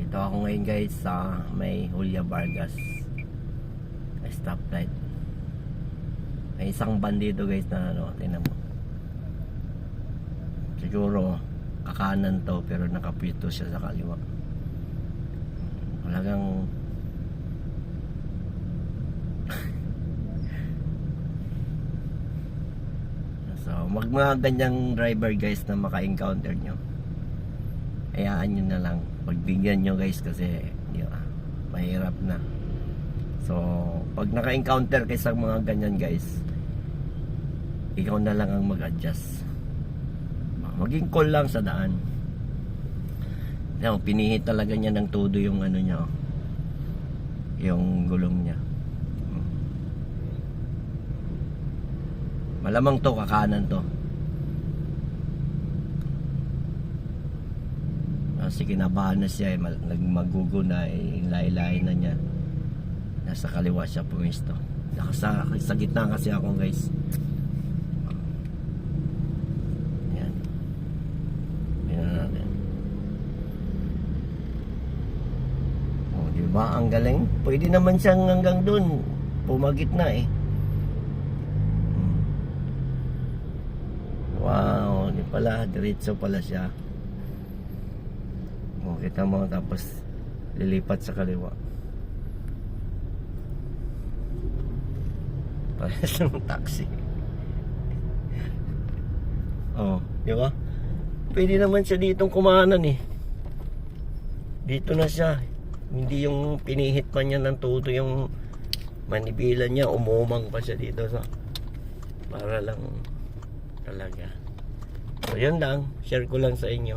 Dito ako ngayon guys sa may Julia Vargas stoplight. May isang van dito guys na ano, tingnan mo. Siguro kakanan to pero nakapito siya sa kaliwa. Talagang so mga ganyang driver guys na maka-encounter nyo, hayaan nyo na lang, pagbigyan nyo guys kasi mahirap na. So pag naka-encounter kayo sa mga ganyan guys, ikaw na lang ang mag-adjust, maging cool lang sa daan. Pinihit talaga niya ng todo yung ano niya, yung gulong niya. Malamang to kakanan to. Kasi kinabahan na siya, nagmagugo na, lahi-lahi na niya. Nasa kaliwa siya pumisto. Sa gitna kasi ako guys. Yan. Yan natin. Oh, diba? Ang galing. Pwede naman siyang hanggang dun. Pumagit na eh. Wow, di pala, diretso pala siya. O, kita mo, tapos lilipat sa kaliwa. Parehas ng taxi. Oh, di ba? Pwede naman siya ditong kumanan eh. Dito na siya. Hindi yung pinihit pa niya ng todo yung manibila niya, umumang pa siya dito sa para lang talaga. So yun lang, share ko lang sa inyo.